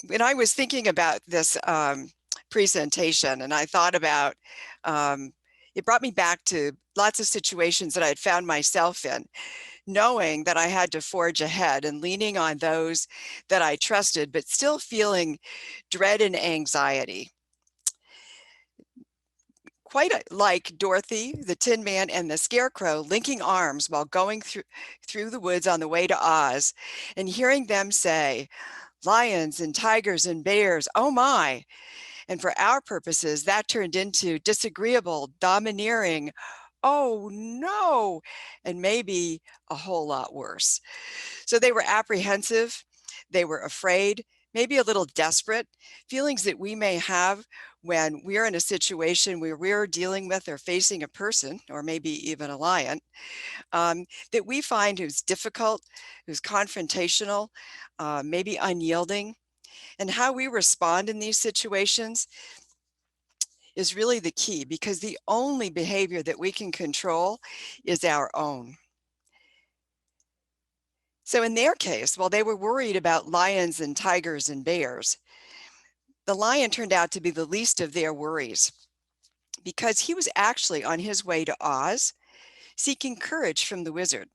When I was thinking about this presentation, and I thought about um, it, brought me back to lots of situations that I had found myself in, knowing that I had to forge ahead and leaning on those that I trusted, but still feeling dread and anxiety. Like Dorothy, the Tin Man, and the Scarecrow linking arms while going through the woods on the way to Oz, and hearing them say, "Lions and tigers and bears, oh my." And for our purposes, that turned into disagreeable, domineering, oh no, and maybe a whole lot worse. So they were apprehensive, they were afraid, maybe a little desperate, feelings that we may have when we're in a situation where we're dealing with or facing a person, or maybe even a lion, that we find who's difficult, who's confrontational, maybe unyielding. And how we respond in these situations is really the key, because the only behavior that we can control is our own. So in their case, while they were worried about lions and tigers and bears, the lion turned out to be the least of their worries, because he was actually on his way to Oz, seeking courage from the wizard,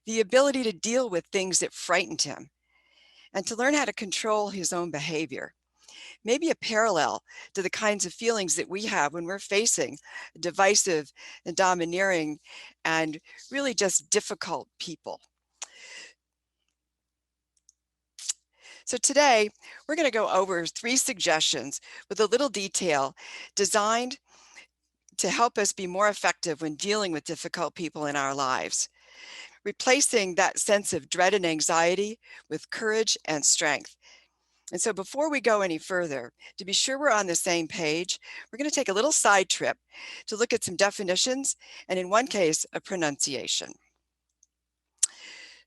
the ability to deal with things that frightened him, and to learn how to control his own behavior. Maybe a parallel to the kinds of feelings that we have when we're facing divisive and domineering and really just difficult people. So today, we're going to go over 3 suggestions with a little detail designed to help us be more effective when dealing with difficult people in our lives, replacing that sense of dread and anxiety with courage and strength. And so before we go any further, to be sure we're on the same page, we're going to take a little side trip to look at some definitions, and in one case, a pronunciation.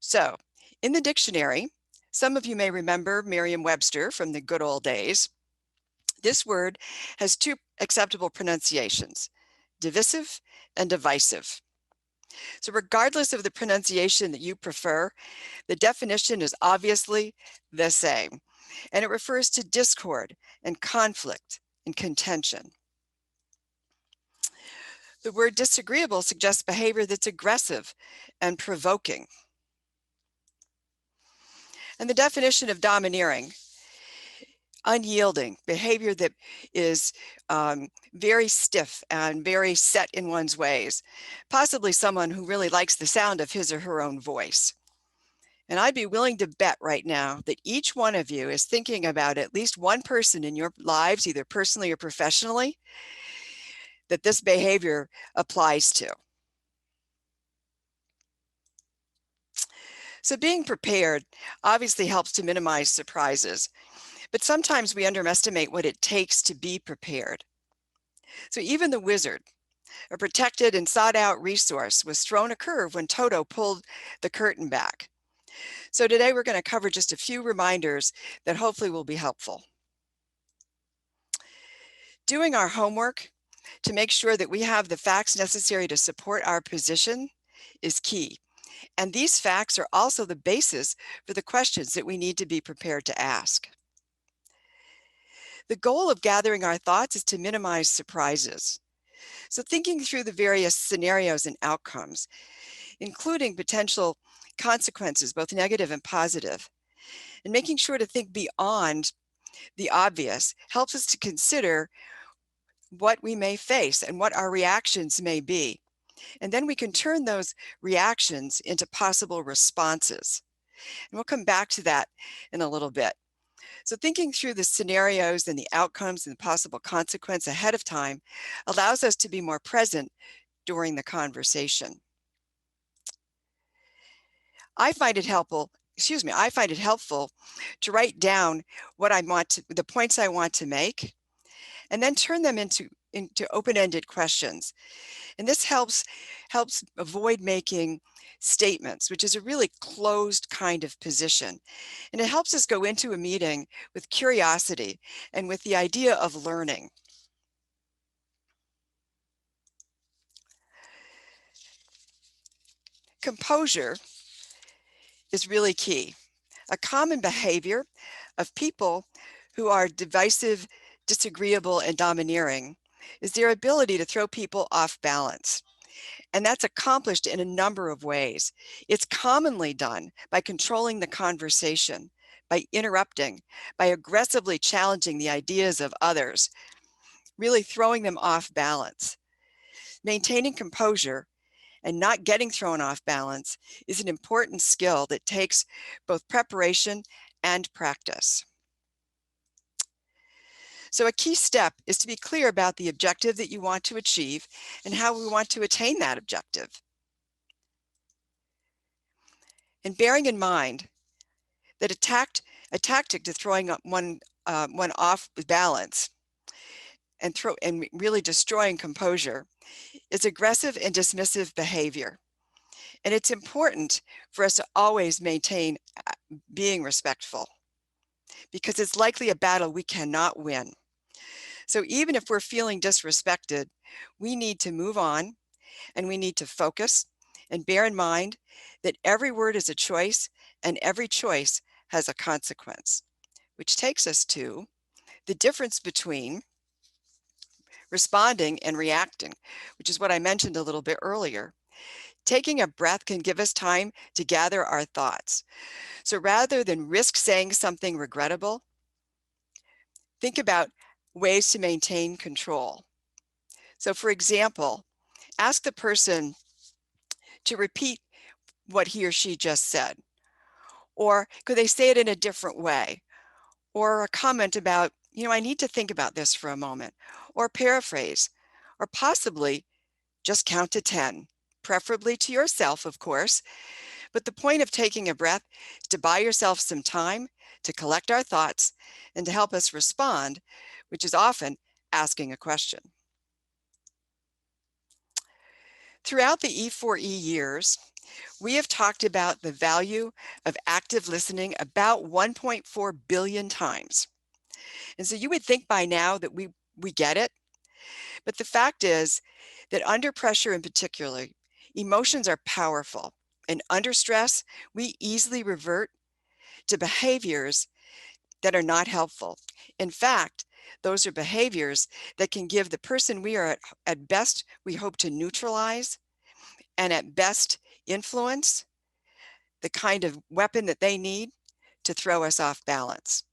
So in the dictionary, some of you may remember Merriam-Webster from the good old days. This word has 2 acceptable pronunciations, divisive and divisive. So regardless of the pronunciation that you prefer, the definition is obviously the same, and it refers to discord and conflict and contention. The word disagreeable suggests behavior that's aggressive and provoking. And the definition of domineering: unyielding, behavior that is very stiff and very set in one's ways, possibly someone who really likes the sound of his or her own voice. And I'd be willing to bet right now that each one of you is thinking about at least one person in your lives, either personally or professionally, that this behavior applies to. So being prepared obviously helps to minimize surprises, but sometimes we underestimate what it takes to be prepared. So even the wizard, a protected and sought out resource, was thrown a curve when Toto pulled the curtain back. So today we're going to cover just a few reminders that hopefully will be helpful. Doing our homework to make sure that we have the facts necessary to support our position is key. And these facts are also the basis for the questions that we need to be prepared to ask. The goal of gathering our thoughts is to minimize surprises. So thinking through the various scenarios and outcomes, including potential consequences, both negative and positive, and making sure to think beyond the obvious helps us to consider what we may face and what our reactions may be. And then we can turn those reactions into possible responses. And we'll come back to that in a little bit. So thinking through the scenarios and the outcomes and the possible consequence ahead of time allows us to be more present during the conversation. I find it helpful to write down the points I want to make, and then turn them into open-ended questions. And this helps avoid making statements, which is a really closed kind of position. And it helps us go into a meeting with curiosity and with the idea of learning. Composure is really key. A common behavior of people who are divisive, disagreeable, and domineering is their ability to throw people off balance. And that's accomplished in a number of ways. It's commonly done by controlling the conversation, by interrupting, by aggressively challenging the ideas of others, really throwing them off balance. Maintaining composure and not getting thrown off balance is an important skill that takes both preparation and practice. So a key step is to be clear about the objective that you want to achieve and how we want to attain that objective. And bearing in mind that a tactic to throwing one off balance and really destroying composure is aggressive and dismissive behavior. And it's important for us to always maintain being respectful, because it's likely a battle we cannot win. So even if we're feeling disrespected, we need to move on, and we need to focus and bear in mind that every word is a choice and every choice has a consequence, which takes us to the difference between responding and reacting, which is what I mentioned a little bit earlier. Taking a breath can give us time to gather our thoughts. So rather than risk saying something regrettable, think about ways to maintain control. So for example, ask the person to repeat what he or she just said. Or could they say it in a different way? Or a comment about, I need to think about this for a moment. Or paraphrase. Or possibly just count to 10, preferably to yourself, of course. But the point of taking a breath is to buy yourself some time to collect our thoughts and to help us respond, which is often asking a question. Throughout the E4E years, we have talked about the value of active listening about 1.4 billion times. And so you would think by now that we get it, but the fact is that under pressure in particular, emotions are powerful. And under stress, we easily revert to behaviors that are not helpful. In fact, those are behaviors that can give the person we are at best, we hope to neutralize, and at best influence, the kind of weapon that they need to throw us off balance.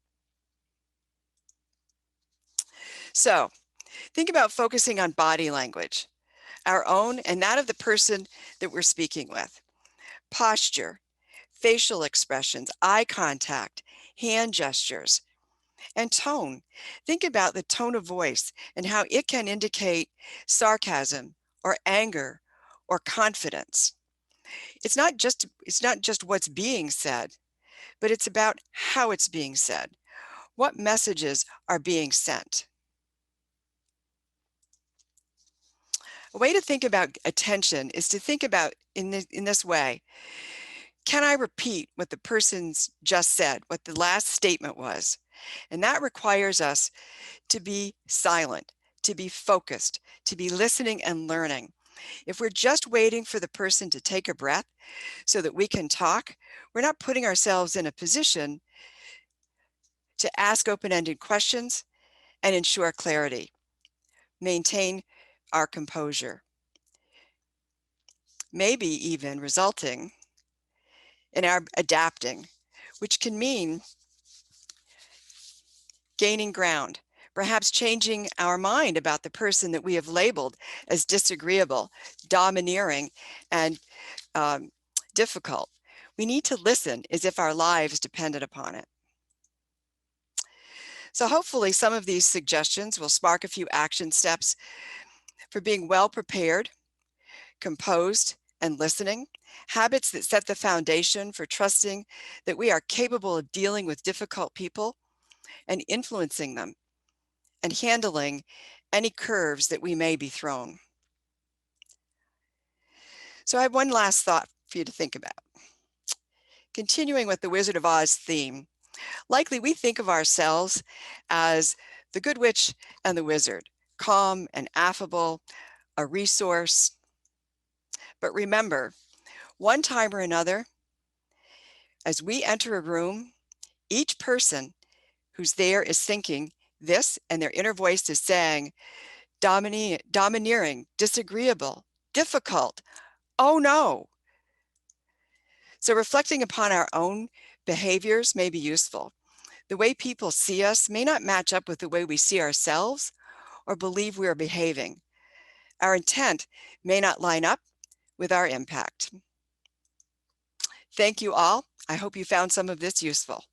So think about focusing on body language, our own and that of the person that we're speaking with. Posture, facial expressions, eye contact, hand gestures, and tone. Think about the tone of voice and how it can indicate sarcasm or anger or confidence. It's not just what's being said, but it's about how it's being said. What messages are being sent? A way to think about attention is to think about in this way. Can I repeat what the person's just said, what the last statement was? And that requires us to be silent, to be focused, to be listening and learning. If we're just waiting for the person to take a breath so that we can talk, we're not putting ourselves in a position to ask open-ended questions and ensure clarity. Maintain our composure. Maybe even resulting in our adapting, which can mean gaining ground, perhaps changing our mind about the person that we have labeled as disagreeable, domineering, and difficult. We need to listen as if our lives depended upon it. So hopefully some of these suggestions will spark a few action steps for being well prepared, composed, and listening, habits that set the foundation for trusting that we are capable of dealing with difficult people and influencing them and handling any curves that we may be thrown. So I have one last thought for you to think about. Continuing with the Wizard of Oz theme, likely we think of ourselves as the Good Witch and the Wizard, calm and affable, a resource. But remember, one time or another, as we enter a room Each person who's there is thinking this, and their inner voice is saying, domineering, disagreeable, difficult, oh no. So reflecting upon our own behaviors may be useful. The way people see us may not match up with the way we see ourselves or believe we are behaving. Our intent may not line up with our impact. Thank you all. I hope you found some of this useful.